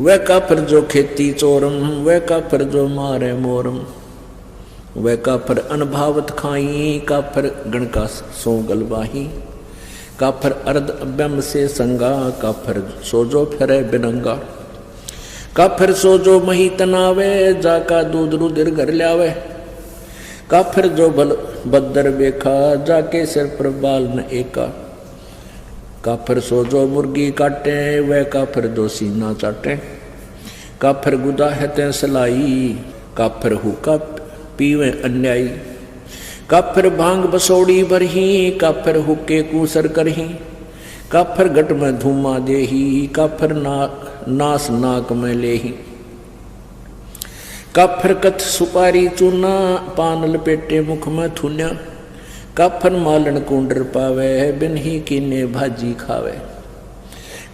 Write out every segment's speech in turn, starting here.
वह काफिर जो खेती चोरम, वह काफिर जो मारे मोरम, वह काफिर अनभावत खाई, काफिर गण का सो गलबाही, काफिर अर्ध अभ्यम से संगा, काफिर सोजो फिरे बिनंगा, काफिर सोजो मही तनावे, जाका दूध रुधिर घर ल्यावे, काफिर जो बल बदर बेखा, जाके सिर पर बाल न एका, काफिर सो जो मुर्गी काटे, वह काफिर जो सीना चाटे, काफिर गुदा है ते सलाई, काफिर हुक्का पीवे अन्यायी, काफिर भांग बसोड़ी भरही, काफिर हुक्के कूसर करही, काफिर गट में धूमा देही, काफिर नास नाक में लेही, काफिर कथ सुपारी चूना, पान लपेटे मुख में थुन्या, काफिर मालन कुंडर पावे, बिन ही कीने भाजी खावे,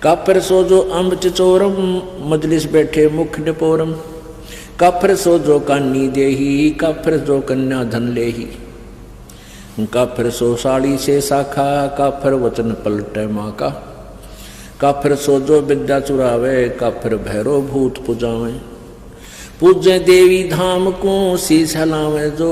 काफिर सो जो अम्ब चचोरम, मजलिस बैठे मुख निपोरम, काफिर सो जो कानी देही, काफिर जो कन्या धन लेही, काफिर सो साड़ी से शाखा, काफिर वचन पलटे माँ का, काफिर सो जो विद्या चुरावे, काफिर भैरो भूत पुजावे, पूजे देवी धाम को शीश हलावे जो,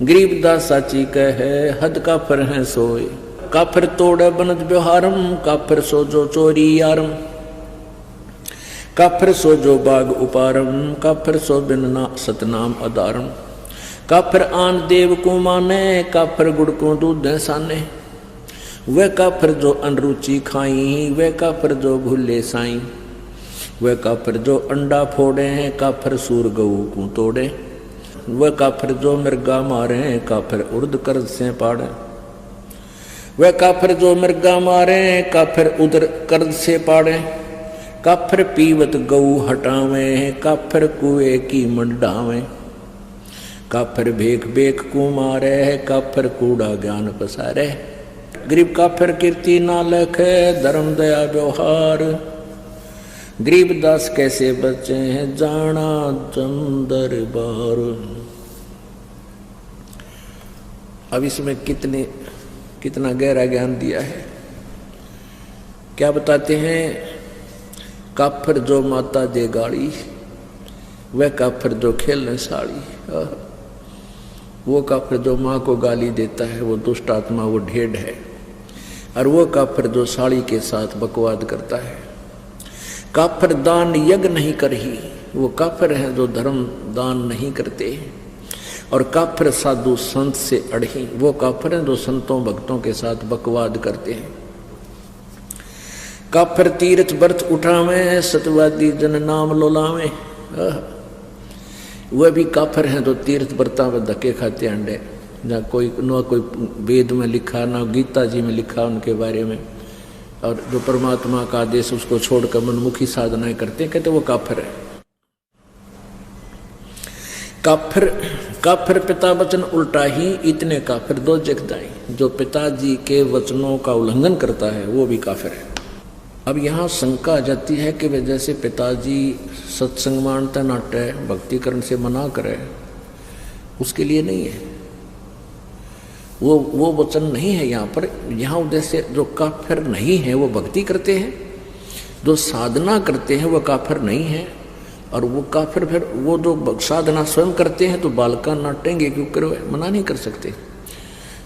गरीबदास साची कहे हद काफिर है सोए, काफिर तोड़े बनत व्यवहारम, काफिर सो जो चोरी यारम, काफिर सो जो बाग उपारम, काफिर सो बिन सतनाम अदारम, काफिर आन देव को माने, काफिर गुड़ को दूध साने, वह काफिर जो अनरुचि खाई, वह काफिर जो भूले साई, वह काफिर जो अंडा फोड़े, काफिर सूर गऊ को तोड़े, वह काफिर जो मृगा मारे, काफिर उर्द कर्ज से पाड़े, वह काफिर जो मृगा मारे, काफिर उदर कर्ज से पाड़े, काफिर पीवत गऊ हटावे, काफिर कुएं की मंडावे, काफिर भेख भेख को मारे, काफिर कूड़ा ज्ञान पसारे, गरीब काफिर कीर्ति ना लखे, धर्म दया व्यवहार, गरीबदास कैसे बचे हैं जाना जम दरबार। अब इसमें कितना गहरा ज्ञान दिया है। क्या बताते हैं, काफिर जो माता दे गाड़ी, वह काफिर जो खेलने साड़ी, वो काफिर जो माँ को गाली देता है वो दुष्ट आत्मा, वो ढेड है, और वो काफिर जो साड़ी के साथ बकवाद करता है, काफिर दान यज्ञ नहीं करही, वो काफिर हैं जो धर्म दान नहीं करते, और काफिर साधु संत से अड़ही, वो काफिर हैं जो संतों भक्तों के साथ बकवाद करते हैं, काफिर तीर्थ व्रत उठावे, सतवादी जन नाम लोलावे, वह भी काफिर हैं जो तीर्थ व्रता में धक्के खाते अंडे, ना कोई वेद में लिखा ना गीता जी में लिखा उनके बारे में, और जो परमात्मा का आदेश उसको छोड़कर मनमुखी साधनाएं करते हैं, कहते वो काफिर है। काफिर पिता वचन उल्टा ही, इतने काफिर दो जगदाई, जो पिताजी के वचनों का उल्लंघन करता है वो भी काफिर है। अब यहाँ शंका आ जाती है कि वे जैसे पिताजी सत्संग मानता नाट्य भक्तिकरण से मना करे, उसके लिए नहीं है, वो वचन नहीं है यहाँ पर। यहाँ उद्देश्य जो काफिर नहीं है वो भक्ति करते हैं, जो साधना करते हैं वो काफिर नहीं है, और वो काफिर फिर वो जो साधना स्वयं करते हैं तो बालका नाटेंगे क्योंकि मना नहीं कर सकते।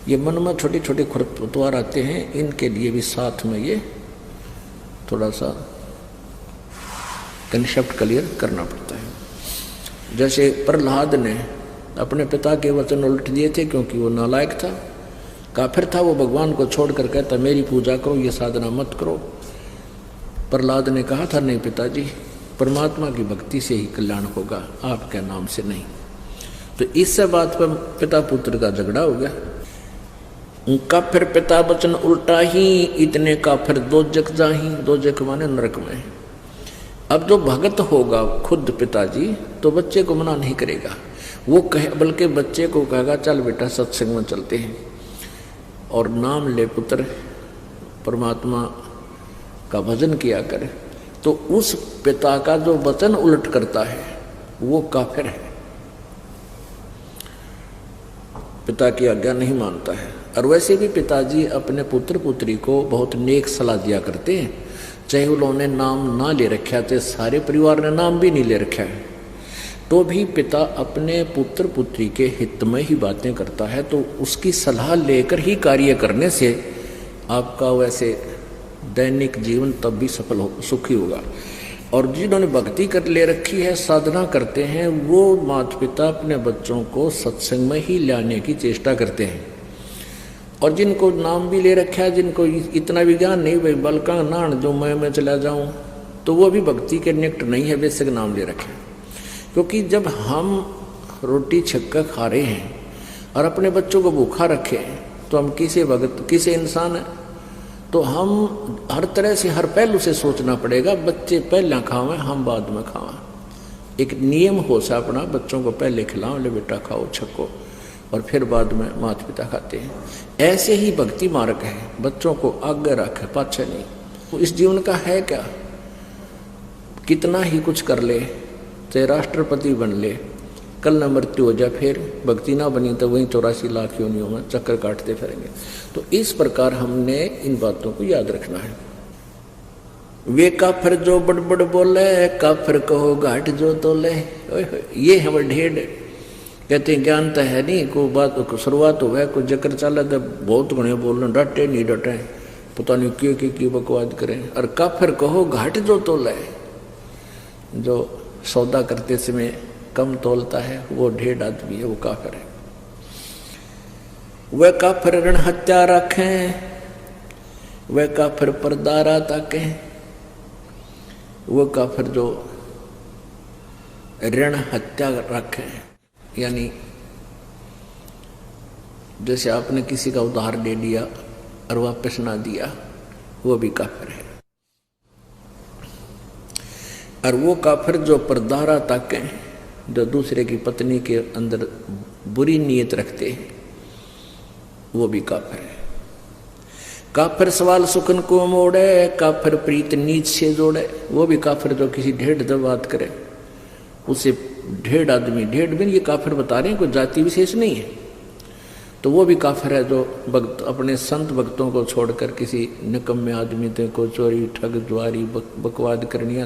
ये मन में छोटे छोटे खुरपतवार आते हैं, इनके लिए भी साथ में ये थोड़ा सा कंसेप्ट क्लियर करना पड़ता है। जैसे प्रहलाद ने अपने पिता के वचन उल्ट दिए थे क्योंकि वो नालायक था, काफिर था, वो भगवान को छोड़कर कहता मेरी पूजा करो, ये साधना मत करो। प्रहलाद ने कहा था नहीं पिताजी, परमात्मा की भक्ति से ही कल्याण होगा, आपके नाम से नहीं। तो इस बात पर पिता पुत्र का झगड़ा हो गया। काफिर पिता वचन उल्टा ही, इतने काफिर दो जग जाही, दो जग माने नरक में। अब जो भगत होगा खुद पिताजी तो बच्चे को मना नहीं करेगा, वो कहे बल्कि बच्चे को कहेगा चल बेटा सत्संग में चलते हैं और नाम ले पुत्र, परमात्मा का भजन किया करे। तो उस पिता का जो वचन उलट करता है वो काफिर है, पिता की आज्ञा नहीं मानता है। और वैसे भी पिताजी अपने पुत्र पुत्री को बहुत नेक सलाह दिया करते हैं। चाहे उन्होंने नाम ना ले रखा, चाहे सारे परिवार ने नाम भी नहीं ले रखा है, तो भी पिता अपने पुत्र पुत्री के हित में ही बातें करता है। तो उसकी सलाह लेकर ही कार्य करने से आपका वैसे दैनिक जीवन तब भी सफल हो, सुखी होगा। और जिन्होंने भक्ति कर ले रखी है, साधना करते हैं, वो माता पिता अपने बच्चों को सत्संग में ही लाने की चेष्टा करते हैं। और जिनको नाम भी ले रखा है, जिनको इतना विज्ञान नहीं, भाई बलका नान जो मैं चला जाऊं, तो वो भी भक्ति के निकट नहीं है, बेशक नाम ले रखे। क्योंकि जब हम रोटी छक्का खा रहे हैं और अपने बच्चों को भूखा रखे, तो हम किसे भगत किसे इंसान है। तो हम हर तरह से हर पहलू से सोचना पड़ेगा, बच्चे पहले खावें हम बाद में खावें। एक नियम हो सा अपना, बच्चों को पहले खिलाओ, ले बेटा खाओ छक्को, और फिर बाद में माता पिता खाते हैं। ऐसे ही भक्ति मार्ग है, बच्चों को आगे रखे पाछे नहीं। तो इस जीवन का है क्या, कितना ही कुछ कर ले, चाहे राष्ट्रपति बन ले, कल न मृत्यु हो जाए, फिर भक्ति ना बनी तो वहीं 84 लाख योनियों में चक्कर काटते फिरेंगे। तो इस प्रकार हमने इन बातों को याद रखना है। वे काफिर जो बड़बड़ बोले, काफिर कहो घाट जो तोले। ये हम ढेर कहते हैं ज्ञान तो है नहीं, कोई बात को शुरुआत हो गया, कोई जकर चला तो बहुत घने बोलना, डटे नहीं डटे, पता नहीं क्यों बकवाद करें। और काफिर कहो घाट जो तोले, जो सौदा करते समय कम तोलता है वो ढेर आदमी है, वो काफिर है। वह काफिर ऋण हत्या रखें, वह काफिर परदारा ताके, वो काफिर जो ऋण हत्या रखें, यानी जैसे आपने किसी का उधार दे दिया और वापस ना दिया, वो भी काफिर है। और वो काफिर जो परदारा ताके, जो दूसरे की पत्नी के अंदर बुरी नीयत रखते हैं, वो भी काफिर है। काफिर सवाल सुखन को मोड़े, काफिर प्रीत नीच से जोड़े, वो भी काफिर जो किसी ढेढ़ दर बात करे, उसे ढेढ़ आदमी, ढेढ़ भी ये काफिर बता रहे हैं, कोई जाति विशेष नहीं है, तो वो भी काफिर है जो भक्त अपने संत भक्तों को छोड़कर किसी निकम्मे आदमी को चोरी ठग जुआरी बकवाद करनिया